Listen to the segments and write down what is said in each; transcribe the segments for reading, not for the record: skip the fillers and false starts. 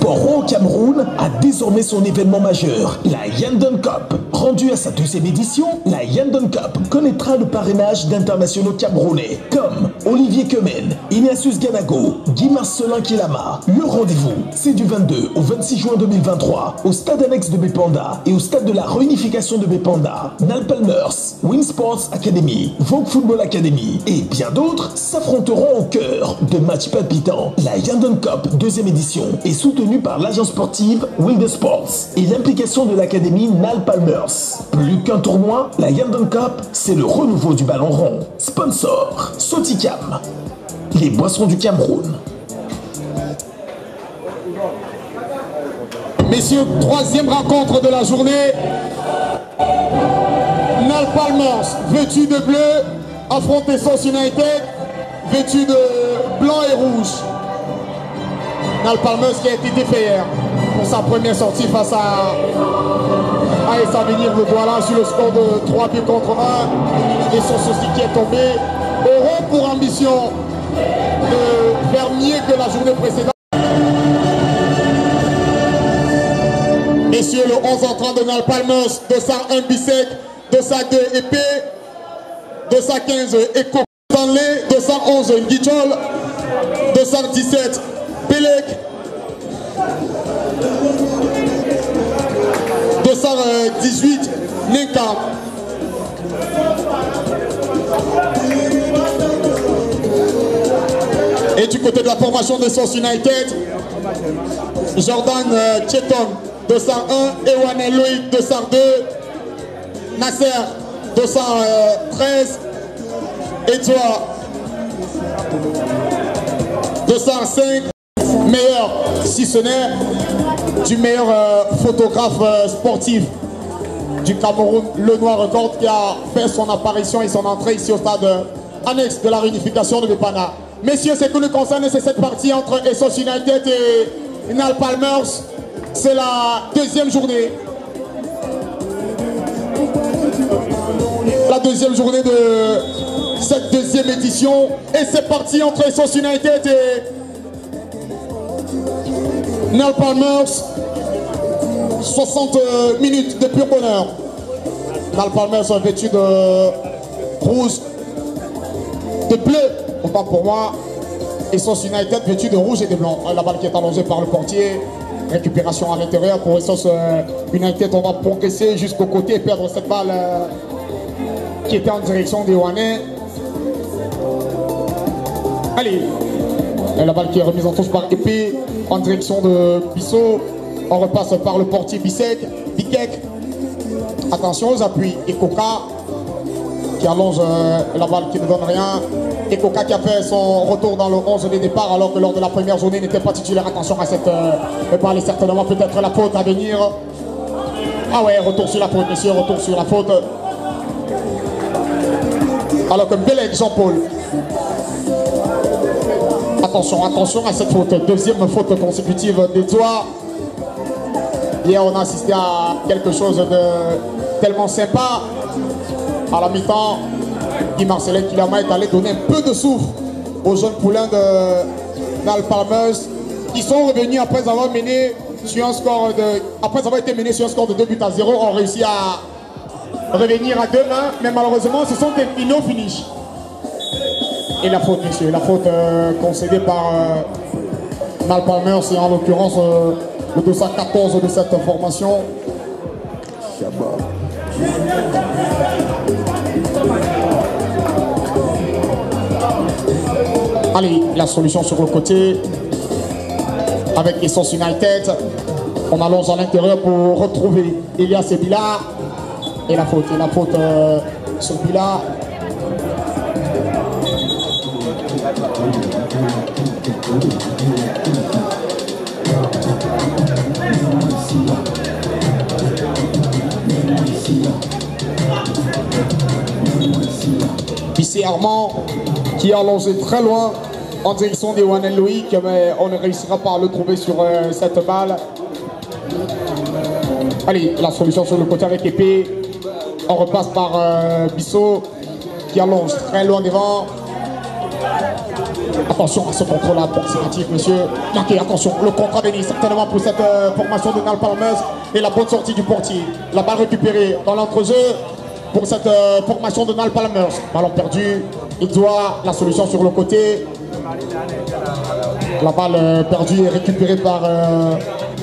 sport rond au Cameroun a désormais son événement majeur, la Yandon Cup. Rendue à sa 2e édition, la Yandon Cup connaîtra le parrainage d'internationaux camerounais comme Olivier Kemen, Ignatius Ganago, Guy Marcelin Kilama. Le rendez-vous, c'est du 22 au 26 juin 2023 au stade annexe de Bépanda et au stade de la réunification de Bépanda. Nal Palmers, Win Sports Academy, Vogue Football Academy et bien d'autres s'affronteront au cœur de matchs palpitants. La Yandon Cup 2e édition est soutenue par l'agence sportive Wilde Sports et l'implication de l'académie Nal Palmers. Plus qu'un tournoi, la Yandon Cup, c'est le renouveau du ballon rond. Sponsor, Soticam, les boissons du Cameroun. Messieurs, 3e rencontre de la journée. Nal Palmers, vêtu de bleu, affronte Essos United, vêtu de blanc et rouge. Nal Palmers qui a été défait hier pour sa première sortie face à AS Avenir de Douala sur le score de 3 buts contre 1. Essos aussi qui est tombé, auront pour ambition de faire mieux que la journée précédente. Messieurs, le 11 entrant de Nal Palmers, 201 Bissek, 202 Épée, 215 Eko Stanley, 211 Ngidjol, 217 Belek, 218 Nenka. Et du côté de la formation de Source United, Jordan Cheton 201, Ewane Loïc 202, Nasser 213, Edouard 205, meilleur, si ce n'est du meilleur photographe sportif du Cameroun, Le Noir Record, qui a fait son apparition et son entrée ici au stade annexe de la réunification de Bépanda. Messieurs, ce que nous concerne, c'est cette partie entre Essos United et Nal Palmers. C'est la 2e journée. La 2e journée de cette 2e édition. Et c'est parti entre Essos United et Nal Palmers. 60 minutes de pur bonheur. Nal Palmers vêtu de rouge, de bleu, autant pour moi. Essos United vêtu de rouge et de blanc. La balle qui est allongée par le portier. Récupération à l'intérieur pour Essos United. On va progresser jusqu'au côté et perdre cette balle qui était en direction des Ouanais. Allez, la balle qui est remise en touche par Épée en direction de Bissot. On repasse par le portier Bikek. Attention aux appuis. Ekoka qui allonge la balle qui ne donne rien. Ekoka qui a fait son retour dans le 11 de départ alors que lors de la première journée n'était pas titulaire. Attention à cette balle, certainement peut-être la faute à venir. Ah ouais, retour sur la faute, messieurs, retour sur la faute. Alors que Belek Jean-Paul. Attention à cette faute. 2e faute consécutive d'Edouard. Hier, on a assisté à quelque chose de tellement sympa. À la mi-temps, Guy Marcelin Kilama est allé donner un peu de souffle aux jeunes poulains de Nal Palmers qui sont revenus après avoir mené sur un score après avoir été menés sur un score de 2 buts à 0, ont réussi à revenir à 2 mains, mais malheureusement ce sont des no finish. Et la faute, messieurs, la faute concédée par Nal Palmers, et en l'occurrence le 214 de cette formation. Allez, la solution sur le côté avec Essos United. On allonge à l'intérieur pour retrouver Elias et Bila. Et la faute sur Bila. Bissé Armand qui a allongé très loin en direction des Wanel Loïc, mais on ne réussira pas à le trouver sur cette balle. Allez, la solution sur le côté avec Épée. On repasse par Bissot qui allonge très loin devant. Attention à ce contrôle approximatif, monsieur. Marquez, attention, le contrat béni certainement pour cette formation de Nal Palmers et la bonne sortie du portier. La balle récupérée dans l'entrejeu pour cette formation de Nal Palmers. Ballon perdu, il doit la solution sur le côté. La balle perdue est récupérée par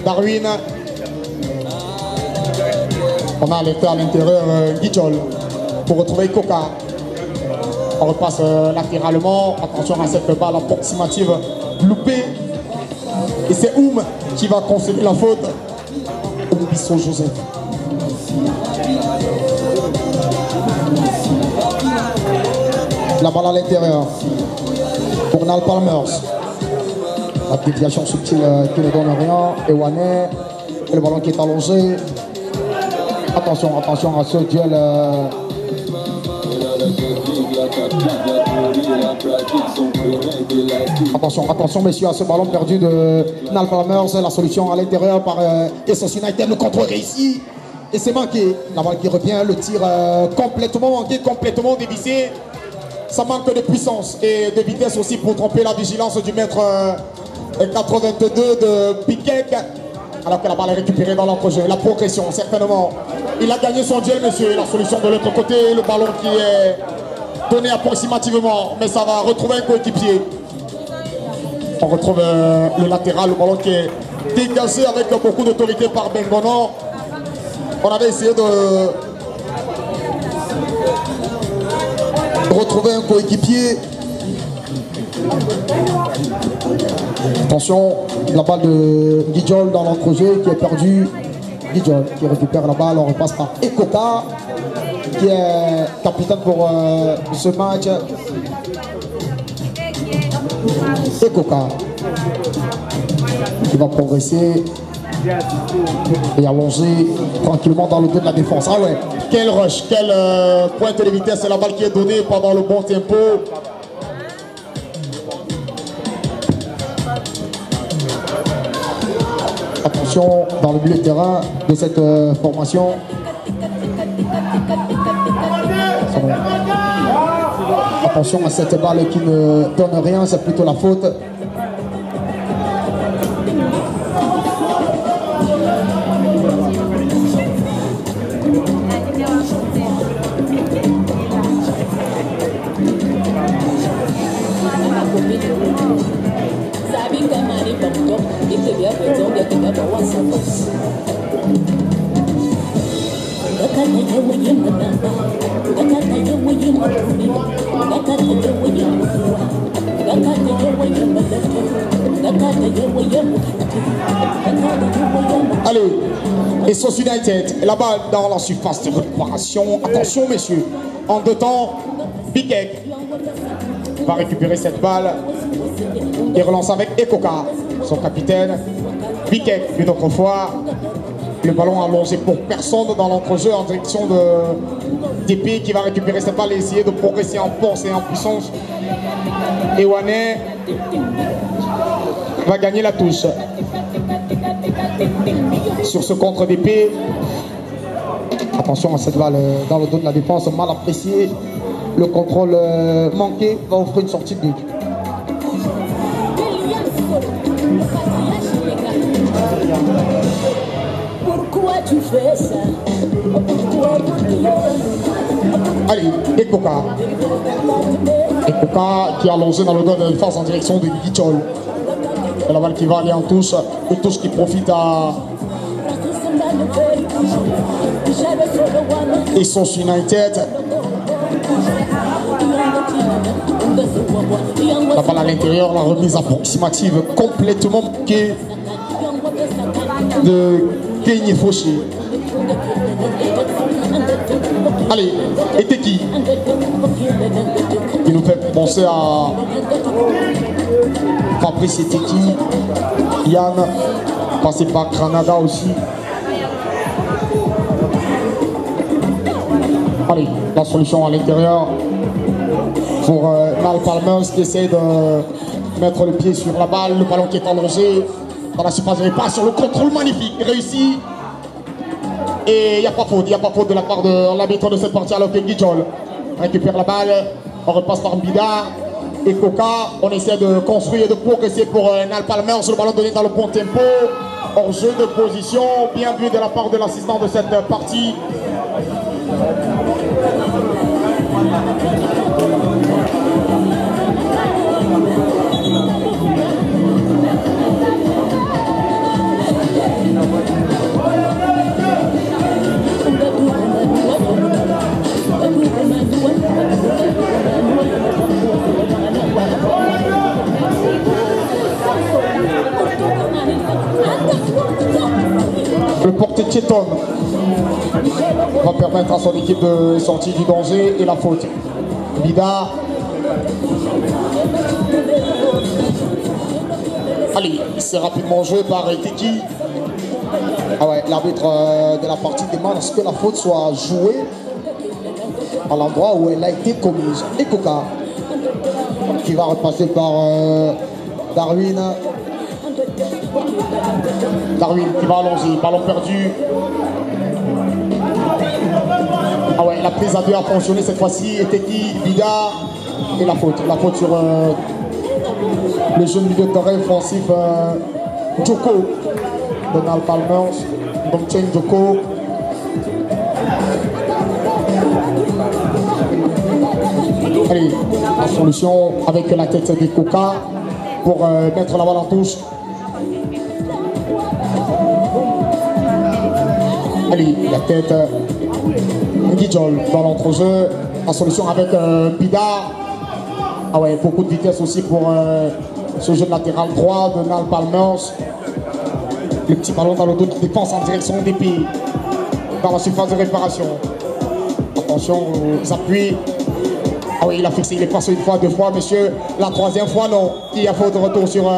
Darwin. On a à l'intérieur Guijol pour retrouver Coca. On repasse latéralement. Attention à cette balle approximative loupée. Et c'est Oum qui va concéder la faute. Oum Bissot Joseph. La balle à l'intérieur pour Nal Palmers. La déviation subtile qui ne donne rien. Ewane. Et le ballon qui est allongé. Attention, attention à ce duel. Attention, attention messieurs à ce ballon perdu de Nal Palmers. La solution à l'intérieur par SOS United. Le contrôle réussi. Et c'est manqué. La balle qui revient, le tir complètement manqué, complètement dévissé. Ça manque de puissance et de vitesse aussi pour tromper la vigilance du mètre 82 de Piquet. Alors que la balle est récupérée dans l'entrejeu. La progression, certainement. Il a gagné son duel, monsieur. La solution de l'autre côté, le ballon qui est donné approximativement. Mais ça va retrouver un coéquipier. On retrouve le latéral, le ballon qui est dégagé avec beaucoup d'autorité par Bengono. On avait essayé de retrouver un coéquipier. Attention, la balle de Guijol dans l'entrejeu qui est perdu. Guijol qui récupère la balle, on repasse par Ekoka qui est capitaine pour ce match. Ekoka qui va progresser et allonger tranquillement dans le dos de la défense. Ah ouais, quel rush, quelle pointe de vitesse, c'est la balle qui est donnée pendant le bon tempo. Attention dans le milieu de terrain de cette formation. Attention à cette balle qui ne donne rien, c'est plutôt la faute. Allez, SOS United, la balle dans la surface de réparation. Attention messieurs, en deux temps, Piquet va récupérer cette balle et relance avec Ekoka, son capitaine. Piquet, une autre fois, le ballon allongé pour personne dans l'entrejeu en direction de DP qui va récupérer cette balle et essayer de progresser en force et en puissance. Ewane va gagner la touche. Sur ce contre d'épée, attention à cette balle dans le dos de la défense, mal apprécié. Le contrôle manqué va offrir une sortie de but. Pourquoi tu fais ça? Allez, Ekoka. Ekoka qui a lancé dans le dos de la défense en direction de Guijol. Et la balle qui va aller en touche. Une touche qui profite à SOS United. La balle à l'intérieur, la remise approximative complètement manquée de Kenny Fauché. Allez, Eteki qui nous fait penser à Fabrice Eteki, Yann, passé par Granada aussi. Allez, la solution à l'intérieur pour Nal Palmers qui essaie de mettre le pied sur la balle, le ballon qui est allongé dans la surface de réparation, le contrôle magnifique, réussi. Et il n'y a pas faute de la part de l'arbitre de cette partie alors que Guijol récupère la balle, on repasse par Mbida. et Coca. On essaie de construire et de progresser pour Nal Palmer sur le ballon donné dans le bon tempo. Hors jeu de position, bien vu de la part de l'assistant de cette partie. Le porté Tieton va permettre à son équipe de sortir du danger et la faute. Bida. Allez, c'est rapidement joué par Teki. Ah ouais, l'arbitre de la partie demande à ce que la faute soit jouée à l'endroit où elle a été commise. Et Coca qui va repasser par Darwin. Darwin qui va allonger, ballon perdu. Ah ouais, la prise à deux a fonctionné cette fois-ci. Et Teki, Bida et la faute. La faute sur le jeune milieu de terrain offensif Joko. Donald Palmer, Domchen Joko. Allez, la solution avec la tête des Coca pour mettre la balle en touche. Allez, la tête Ngidjol dans l'entrejeu. La solution avec Bida. Ah ouais, beaucoup de vitesse aussi pour ce jeu de latéral droit de Nal Palmers. Le petit ballon dans le dos de défense en direction des pieds dans la surface de réparation. Attention aux appuis. Ah oui, il a fixé, il est passé une fois, deux fois, monsieur. La troisième fois, non. Il y a faute de retour sur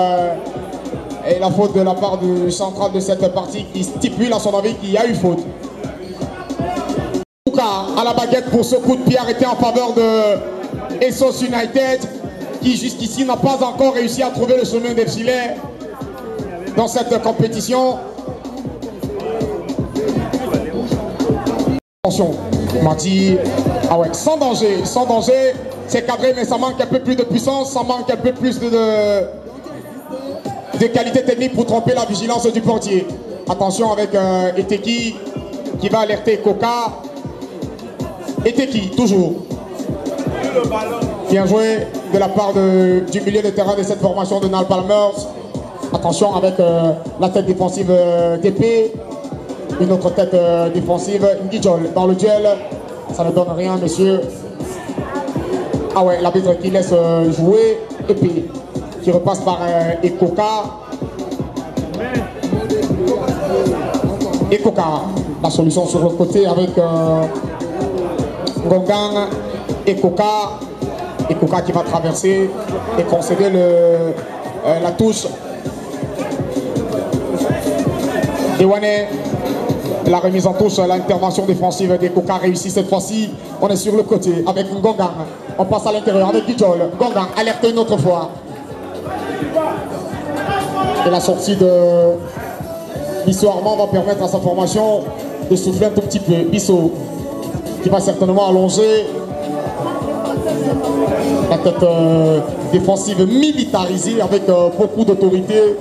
et la faute de la part du central de cette partie qui stipule à son avis qu'il y a eu faute. Kouka à la baguette pour ce coup de pied arrêté en faveur de Essos United qui jusqu'ici n'a pas encore réussi à trouver le chemin des filets dans cette compétition. Attention, Mati, ah ouais, sans danger, c'est cadré mais ça manque un peu plus de puissance, ça manque un peu plus de qualité technique pour tromper la vigilance du portier. Attention avec Eteki qui va alerter Coca. Eteki, toujours. Bien joué de la part du milieu de terrain de cette formation de Nal Palmers. Attention avec la tête défensive d'épée. Une autre tête défensive, Ngidjol dans le duel. Ça ne donne rien, messieurs. Ah ouais, l'arbitre qui laisse jouer. Épée qui repasse par Ekoka. Ekoka, la solution sur le côté avec Gongang. Ekoka. Ekoka qui va traverser et concéder la touche. Ewane, la remise en touche, l'intervention défensive d'Ekoka réussit cette fois-ci. On est sur le côté avec Gongang. On passe à l'intérieur avec Ngidjol. Gongang alerté une autre fois. Et la sortie de Bissot Armand va permettre à sa formation de souffler un tout petit peu. Bissot qui va certainement allonger. La tête défensive militarisée avec beaucoup d'autorité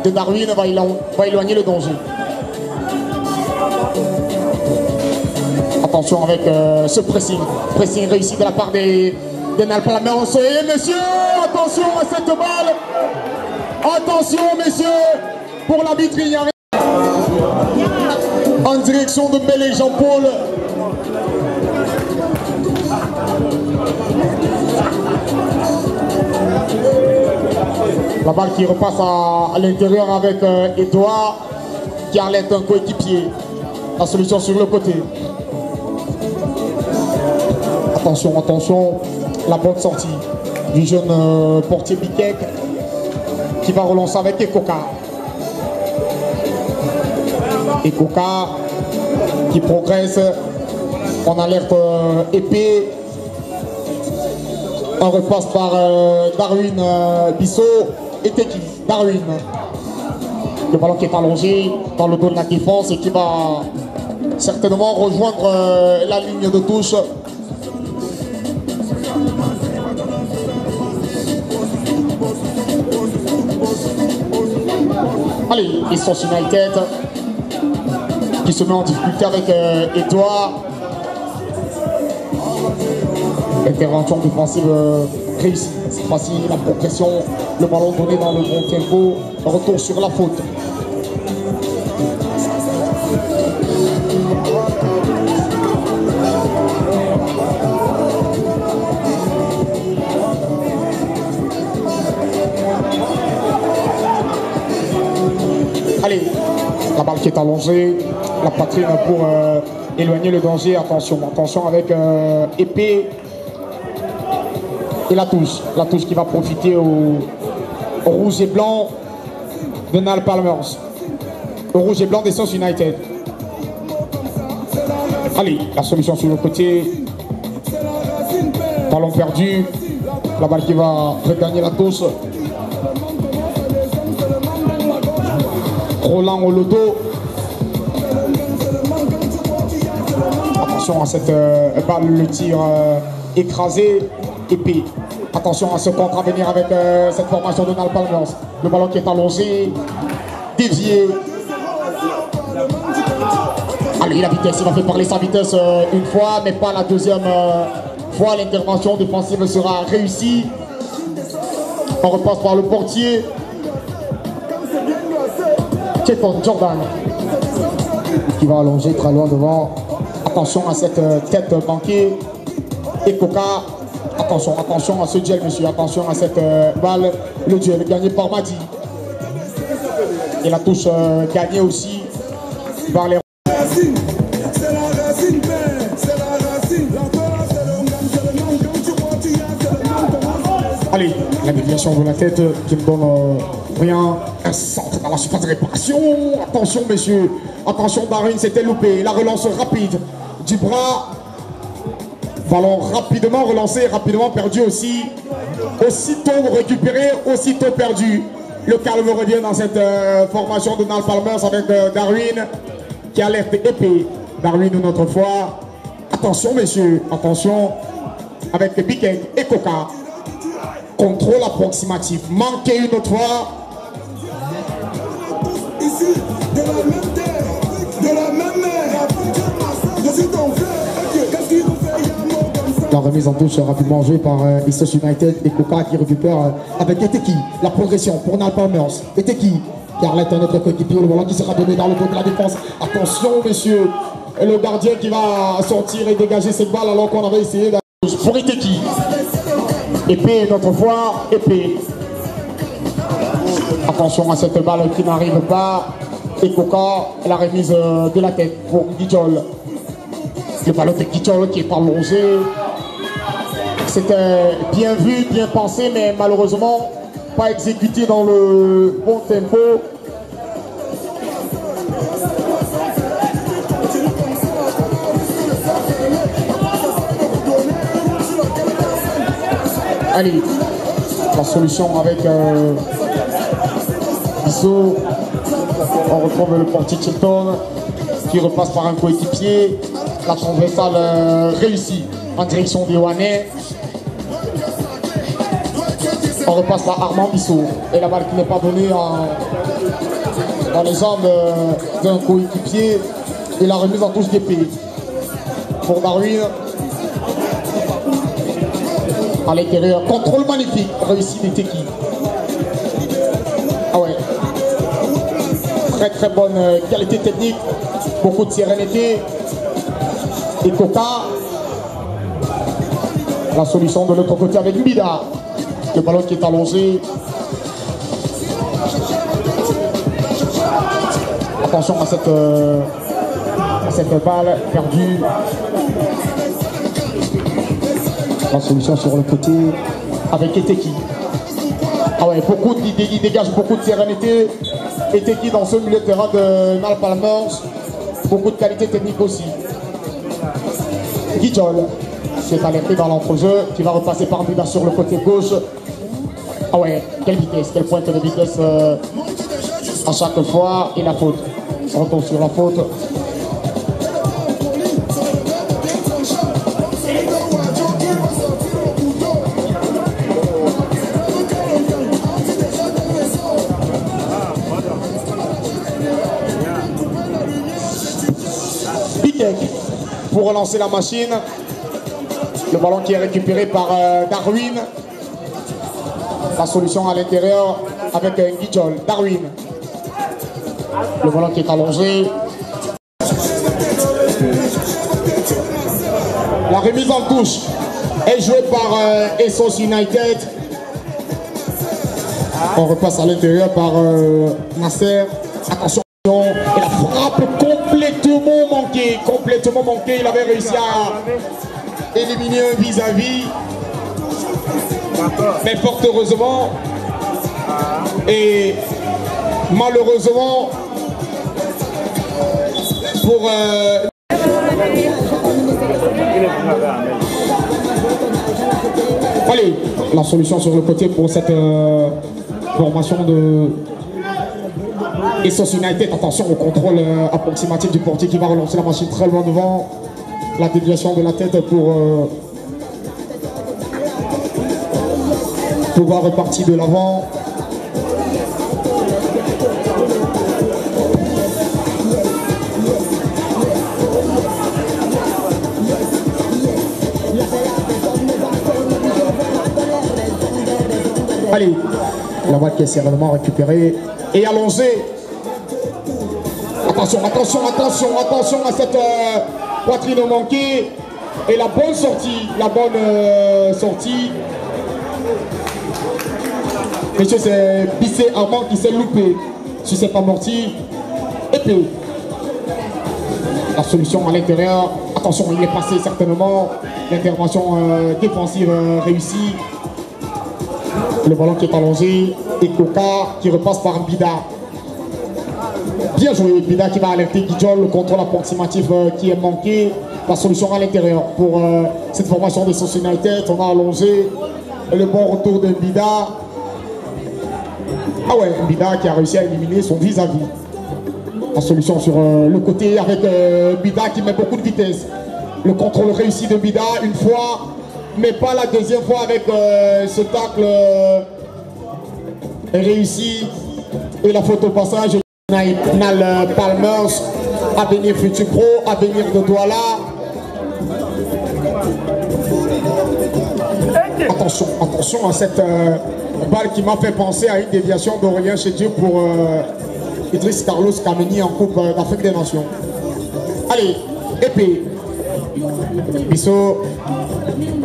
de Darwin va éloigner le danger. Attention avec ce pressing. Pressing réussi de la part des Nal Palmers. Et messieurs, attention à cette balle. Attention messieurs, pour l'arbitre il y a rien. En direction de Bélé Jean-Paul. La balle qui repasse à l'intérieur avec Edouard qui alerte un coéquipier. La solution sur le côté. Attention, attention. La bonne sortie du jeune portier Bikek qui va relancer avec Ekoka. Ekoka qui progresse. On alerte épée. On repasse par Darwin Bissot et Teki. Darwin. Le ballon qui est allongé dans le dos de la défense et qui va certainement rejoindre la ligne de touche. Allez, et Source United qui se met en difficulté avec Edouard. Intervention défensive réussie. Cette fois-ci, la progression, le ballon donné dans le bon tempo, retour sur la faute. Allez, la balle qui est allongée, la poitrine pour éloigner le danger. Attention, attention avec épée. Et la touche qui va profiter au rouge et blanc de Nal Palmers. Au rouge et blanc des Source United. Allez, la solution sur le côté. Ballon perdu. La balle qui va regagner la touche. Roland au loto. Attention à cette balle, le tir écrasé. Épée. Attention à ce contre à venir avec cette formation de Nal Palmers. Le ballon qui est allongé, dévié. Allez, la vitesse, il va faire parler sa vitesse une fois, mais pas la deuxième fois. L'intervention défensive sera réussie. On repasse par le portier. Chepon Jordan qui va allonger très loin devant. Attention à cette tête banquée. Et Coca. Attention, attention à ce duel, monsieur. Attention à cette balle. Le duel gagné par Madi. Et la touche gagnée aussi par les... Allez, la déviation de la tête qui ne donne rien. Un centre dans la surface de réparation. Attention, messieurs. Attention, Darwin s'était loupé. La relance rapide du bras. Ballon rapidement relancé, rapidement perdu aussi. Aussitôt récupéré, aussitôt perdu. Le calme revient dans cette formation de Nal Palmers avec Darwin qui alerte épée. Darwin une autre fois. Attention messieurs, attention avec Bikeng et Coca. Contrôle approximatif. Manqué une autre fois. Ici, de la même terre, de la même mer. Je suis ton frère. Qu'est-ce qu'il nous fait? La remise en touche rapidement jouée par Source United et Coca qui récupère avec Eteki. La progression pour Nal Palmers. Eteki qui arrête notre coéquipier. Le ballon qui sera donné dans le dos de la défense. Attention messieurs. Et le gardien qui va sortir et dégager cette balle alors qu'on avait essayé de... Pour Eteki. Épée une autre fois. Épée. Attention à cette balle qui n'arrive pas. Et Coca, la remise de la tête pour Guidjol. Le ballon de Guidjol qui est allongé. C'était bien vu, bien pensé, mais malheureusement pas exécuté dans le bon tempo. Allez, la solution avec Bissot. On retrouve le portier Chilton qui repasse par un coéquipier. La transversale réussie en direction des Ouanais. On repasse par Armand Bissot. Et la balle qui n'est pas donnée dans les jambes d'un coéquipier. Et la remise en touche d'épée pour Darwin. À l'intérieur, contrôle magnifique, réussi d'Eteki. Ah ouais. Très très bonne qualité technique, beaucoup de sérénité. Et Coca. La solution de l'autre côté avec Mbida. Le ballon qui est allongé. Attention à cette balle perdue. La solution sur le côté avec Eteki. Ah ouais, il dégage beaucoup de sérénité. Eteki dans ce milieu de terrain de Nal Palmers. Beaucoup de qualité technique aussi. Guidjol qui est alerté dans l'entrejeu, qui va repasser par Mbida sur le côté gauche. Ah ouais, quelle vitesse, quelle pointe de vitesse à chaque fois. Et la faute. Retour sur la faute. Bikek pour relancer la machine. Le ballon qui est récupéré par Darwin. La solution à l'intérieur avec Guijol. Darwin. Le ballon qui est allongé. La remise en touche est jouée par Essos United. On repasse à l'intérieur par Nasser. Attention. Et la frappe complètement manquée. Il avait réussi à éliminer un vis-à-vis. Mais fort heureusement et malheureusement pour allez, la solution sur le côté pour cette formation de Essos United. Attention au contrôle approximatif du portier qui va relancer la machine très loin devant. La déviation de la tête pour pouvoir repartir de l'avant. Allez, la balle qui est sérieusement récupérée et allongée. Attention à cette poitrine manquée et la bonne sortie, Monsieur, c'est Bissé Armand qui s'est loupé sur cette amorti. Et puis, la solution à l'intérieur. Attention, il est passé certainement. L'intervention défensive réussie. Le ballon qui est allongé. Et Koka qui repasse par Mbida. Bien joué, Mbida qui va alerter Guijol. Le contrôle approximatif qui est manqué. La solution à l'intérieur pour cette formation des Essos United. On a allongé. Et le bon retour de Mbida. Ah ouais, Mbida qui a réussi à éliminer son vis-à-vis. La solution sur le côté avec Mbida qui met beaucoup de vitesse. Le contrôle réussi de Mbida une fois, mais pas la deuxième fois avec ce tacle réussi. Et la faute au passage, Nal Palmers, Avenir Futur Pro, Avenir de Douala. Attention à cette balle qui m'a fait penser à une déviation d'Aurélien Chédieu pour Idriss Carlos Kameni en Coupe d'Afrique des Nations. Allez, épée. Bissot.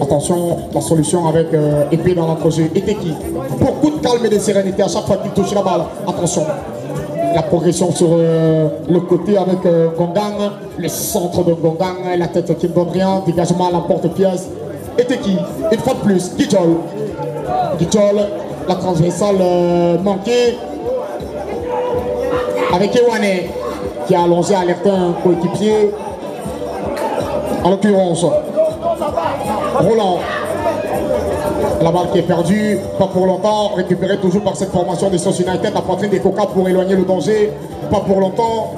Attention, la solution avec épée dans l'entrejeu. Eteki. Beaucoup de calme et de sérénité à chaque fois qu'il touche la balle. Attention. La progression sur le côté avec Gongang. Le centre de Gongang. La tête qui ne donne rien. Dégagement à la porte-pièce. Eteki. Une fois de plus. Guijol. La transversale manquée avec Ewane qui a allongé à alerter un coéquipier, en l'occurrence Roland. La balle qui est perdue, pas pour longtemps, récupérée toujours par cette formation des Essos United. La poitrine des Coca pour éloigner le danger, pas pour longtemps.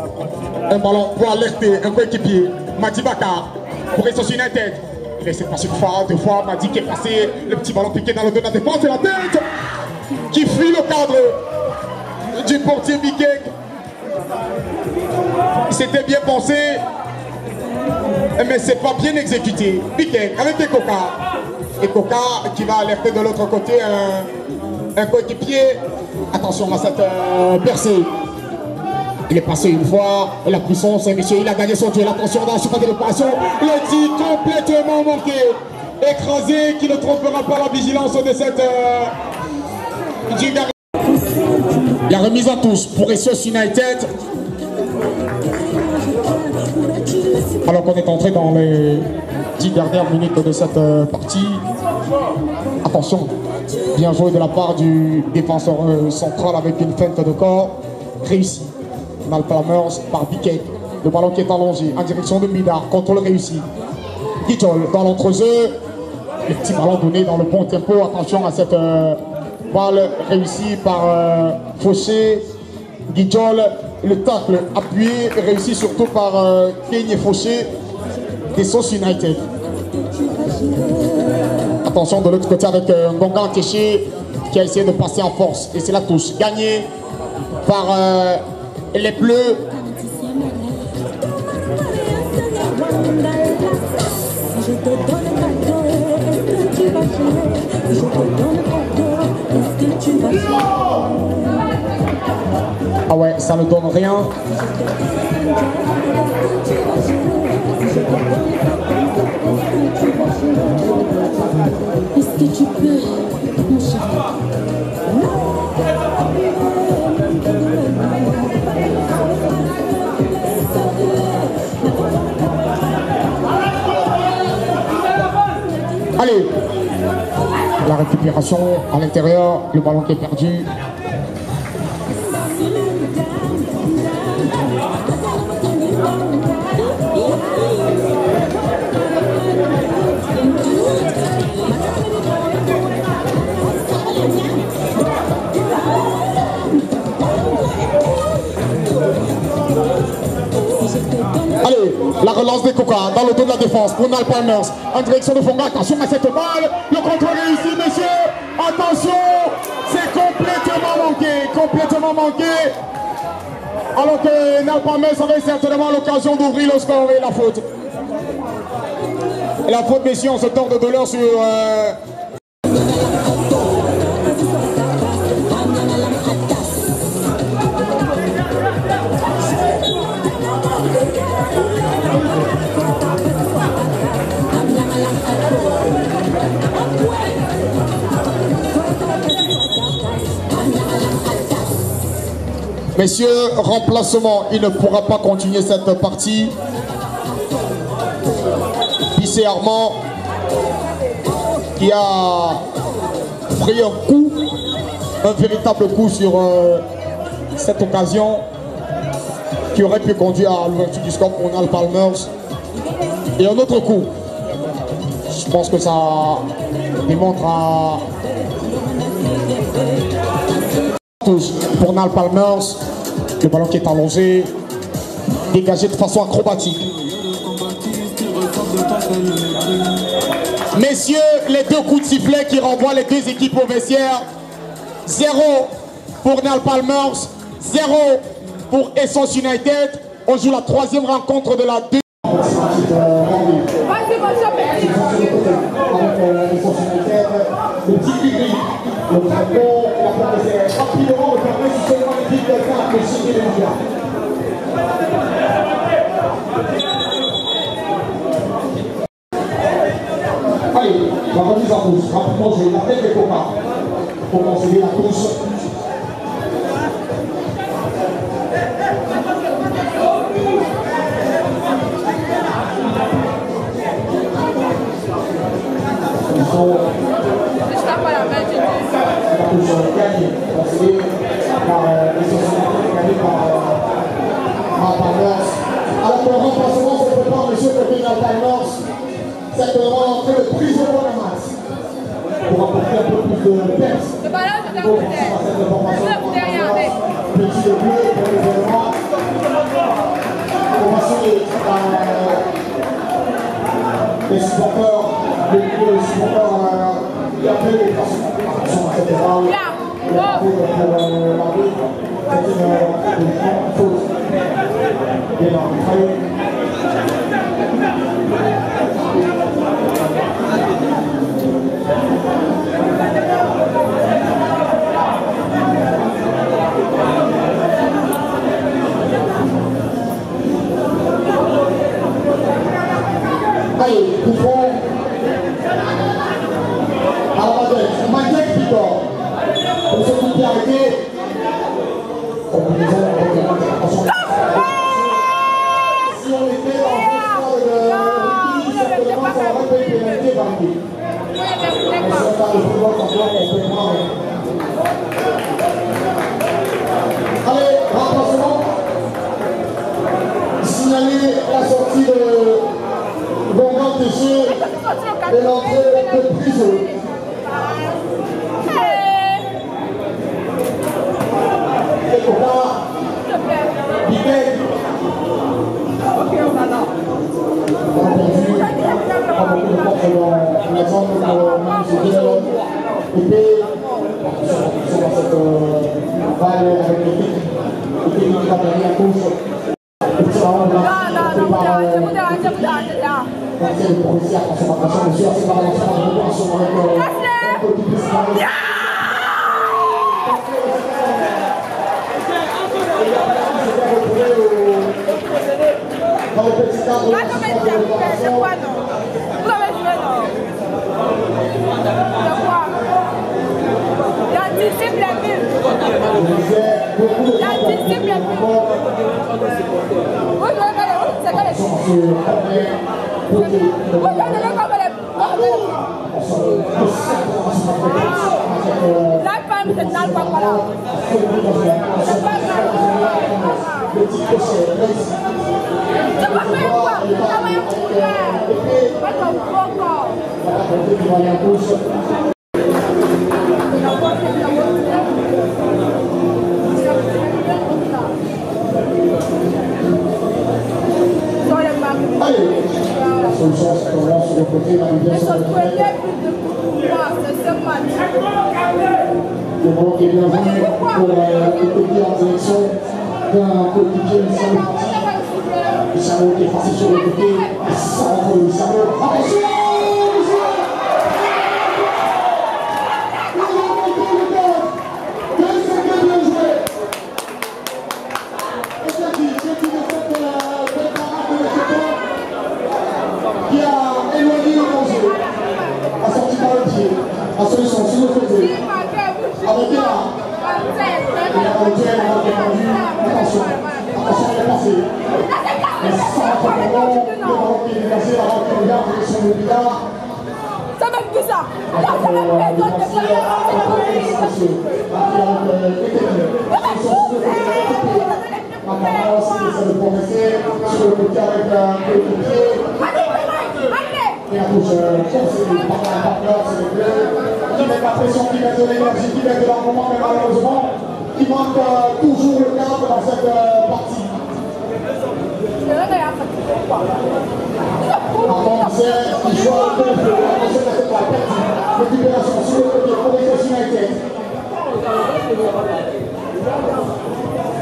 Un ballon pour alerter un coéquipier, Madi Bakar pour Essos United. Il essaie de passer une fois, deux fois, Madi qui est passé, le petit ballon piqué dans le dos de la défense et la tête qui fuit le cadre du portier Bikek. C'était bien pensé, mais c'est pas bien exécuté. Bikek avec des Coca. Et Coca qui va alerter de l'autre côté un coéquipier. Attention à cette percée. Il est passé une fois, et la puissance, monsieur, il a gagné son duel. Attention dans la surface de l'opération. Le tir complètement manqué. Écrasé, qui ne trompera pas la vigilance de cette... La remise en touche pour Essos United. Alors qu'on est entré dans les 10 dernières minutes de cette partie. Attention, bien joué de la part du défenseur central avec une feinte de corps. Réussi. Nal Palmers par Bikek. Le ballon qui est allongé en direction de Mbida. Contrôle réussi. Guijol dans l'entrejeu. Le petit ballon donné dans le bon tempo. Attention à cette balle réussie par Fauché. Guijol. Le tacle appuyé réussi surtout par Keigne Fauché des Essos United. Attention de l'autre côté avec Ngonga Nkeché qui a essayé de passer en force. Et c'est la touche gagnée par les Bleus. Je te donne pardon. Est-ce que tu vas bien? Ah ouais, ça ne donne rien. Est-ce que tu peux, mon chéri? Allez, la récupération à l'intérieur, le ballon qui est perdu. Allez, la relance des Coca dans le dos de la défense pour Nal Palmers en direction de Fonga. Attention à cette balle, le contrôle réussi, messieurs. Attention, c'est complètement manqué. Alors que Nal Palmers avait certainement l'occasion d'ouvrir le score et la faute. Et la faute, messieurs, on se tord de l'heure sur... Messieurs, remplacement, il ne pourra pas continuer cette partie. Bissé Armand qui a pris un coup, un véritable coup sur cette occasion qui aurait pu conduire à l'ouverture du score pour Nal Palmers. Et un autre coup. Je pense que ça démontre à... pour Nal Palmers, le ballon qui est allongé, dégagé de façon acrobatique. Messieurs, les deux coups de sifflet qui renvoient les deux équipes au vestiaire. 0 pour Nal Palmers, 0 pour Essence United. On joue la troisième rencontre de la deuxième. Le petit public, le drapeau, la place rapidement, le permet si seulement l'équipe de carte de signer les médias. Allez, la remise en touche. Rapidement, j'ai la tête des copains pour conseiller la touche. Ils sont... La touche gagnée, conseillée par les sociétés gagnée par Palmers. Alors que le remplacement se prépare, monsieur le Nal Palmers. C'est de rentrer le prisonnier de la masse pour apporter un peu plus de peps. Le ballon, c'est un coup derrière. Petit de bleu pour les éléments. Formation les supporters, les supporters qui appellent les personnes à cette balle. Et la faute pour l'arbitre, c'est une faute bien arbitrée. Allez, Bouffon. Alors, Magniac Picor. Pour ceux qui ont arrêté. Combinaison, si on était dans le stade de certainement, ça aurait été pénalité par lui. On ne sait pas le football encore complètement. Allez, remplacement. Signaler la sortie de Bongan Téché et l'entrée de Priso. Et pour là, Bibek. Ok, on va là. On a perdu. Pas beaucoup de force dans l'exemple de Manchester. Épée. Attention à cette balle avec l'équipe. L'équipe qui va gagner la course. Merci le policier, attention, monsieur, c'est pas la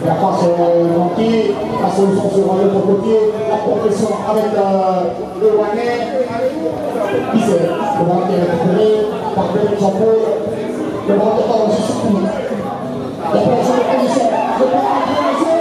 La passe manquée, la solution sera de l'autre côté, la progression avec le Rouennais. Bizet, le ballon qui est récupéré par Denis Jean-Paul. Le ballon qui est allongé surtout. La progression de position, le ballon qui est allongé.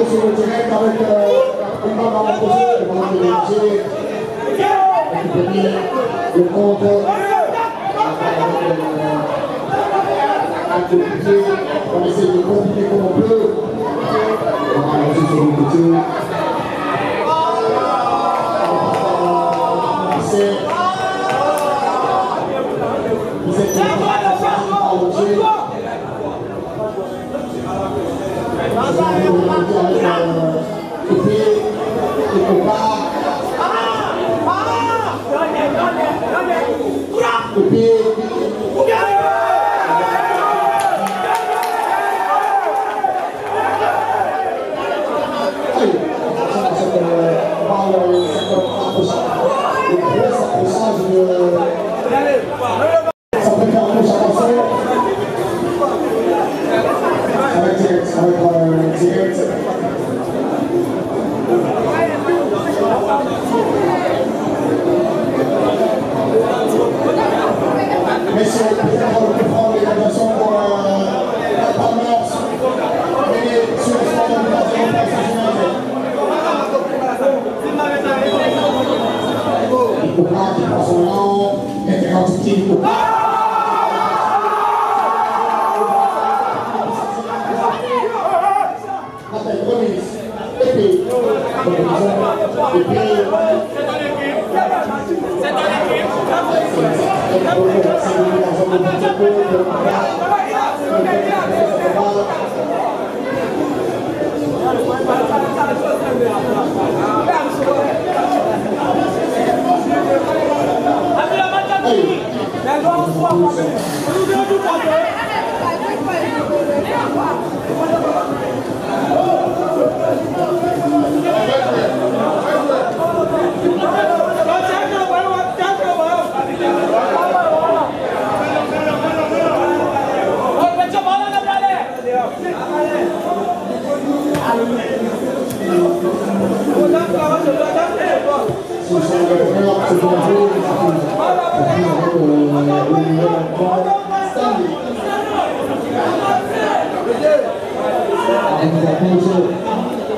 sur le direct avec une main dans la posée, le moment de dégager, récupérer le compte, on essaie de compliquer comme on peut. On va avancer sur le côté.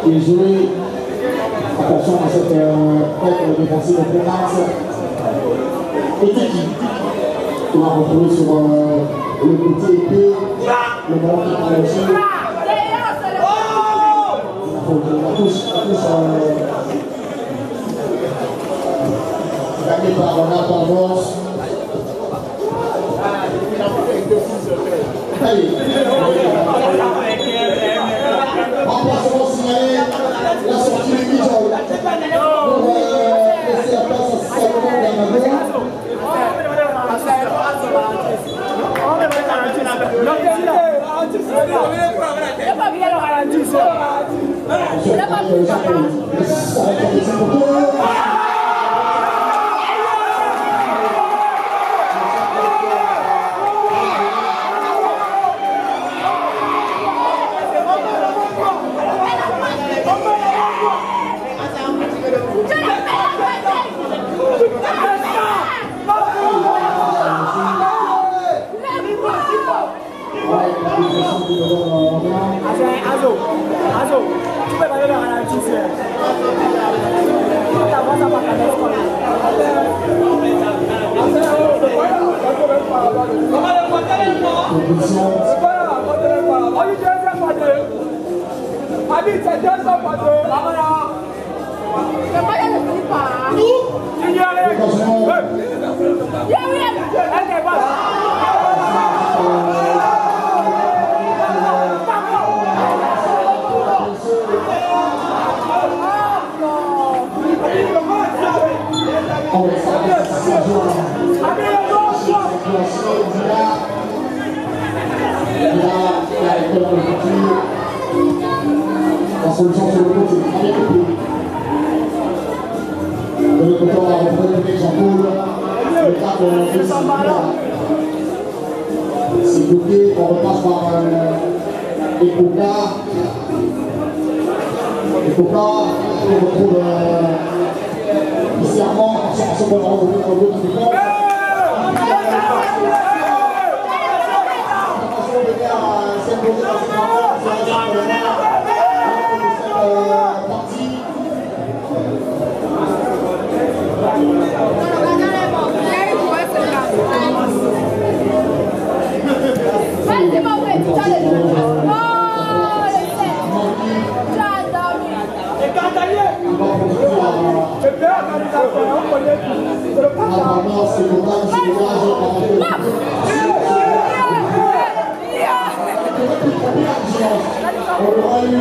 Et jouer, attention à cette tête défensive de Plénax. Et Tiki, on va retrouver sur le côté épée, le ballon qui prend le jeu. La touche gagnée par Nathan Morse. Allez, remplacement signalé, la sortie du Midjoy pour laisser la place à Salomon Ganago. Azo, tu peux parler de ralentisseur. La solution sur le côté, avec le pied. De l'autre côté, on va retrouver Jean-Paul. Le cas de c'est bloqué, on repasse par Ekoka. Ekoka, on retrouve ici Armand, en ce moment, on retrouve l'autre du camp. Apparemment, c'est le temps du village. On aura eu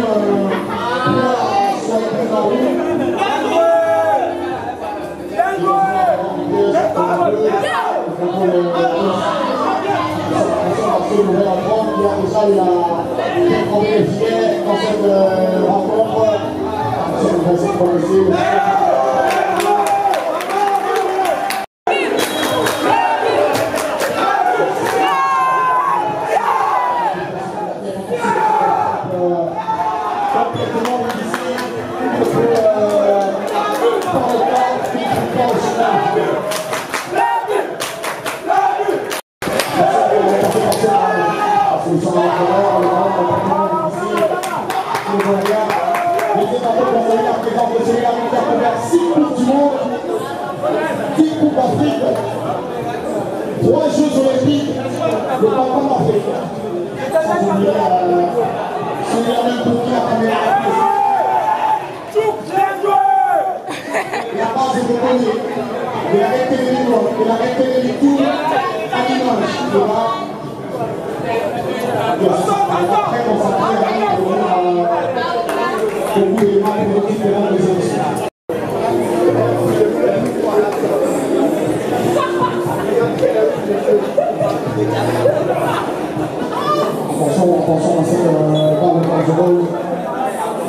Attention à cette balle de Rose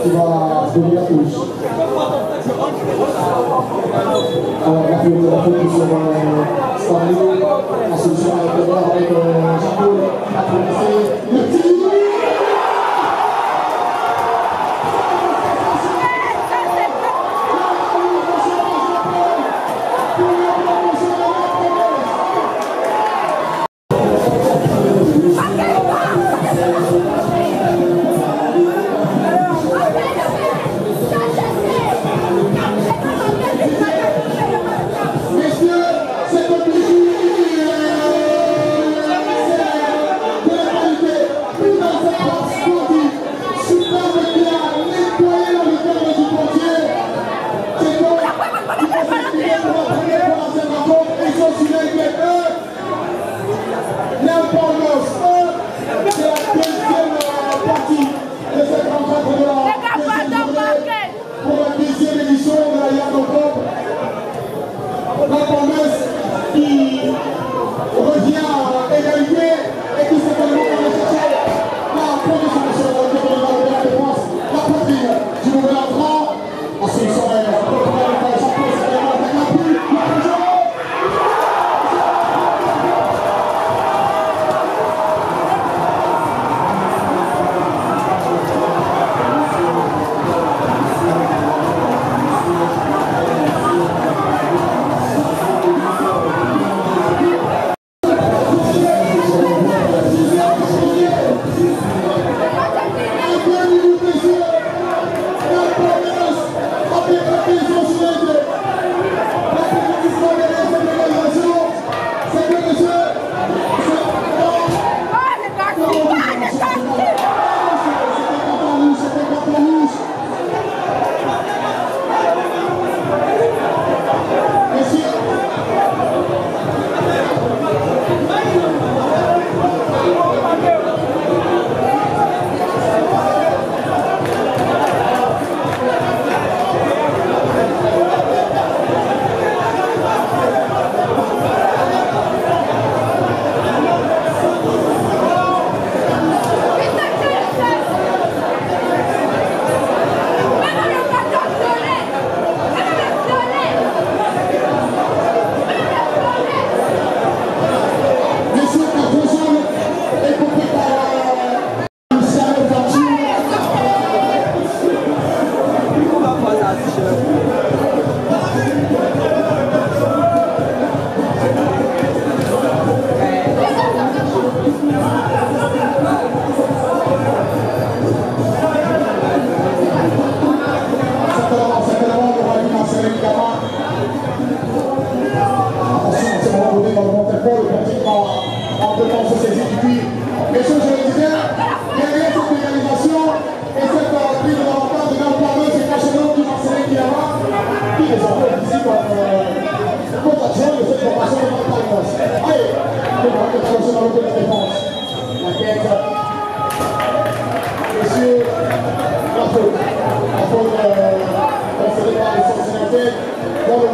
qui va donner la touche. Alors la faute sur Stanley, la solution avec Jaco, le tir.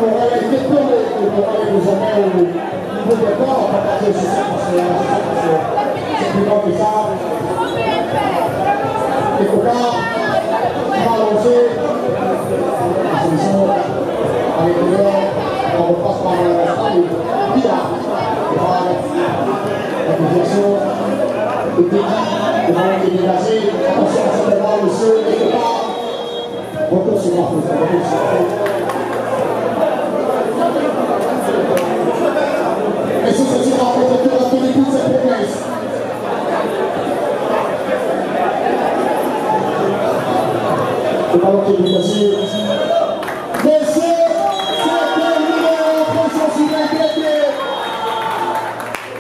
aurait été peu désormais au niveau des corps, on va partir sur ça parce que c'est plus grand que ça. Quelque part, on va lancer la solution à l'intérieur, on repasse par le billard. La position de Teddy devant les dégagés. Attention à ce moment, monsieur, quelque part. Retour sur la faute, retour sur la faute. Et si c'est sur la faute, on va donner toute cette promesse. Le ballon qui est dégagé. Messieurs, c'est terminé, pression sur l'ingrédient.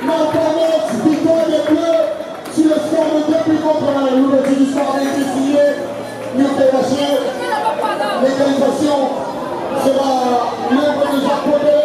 Maintenant, victoire des Bleus sur le score de 2 buts contre l'ouverture du score a été signée. L'égalisation sera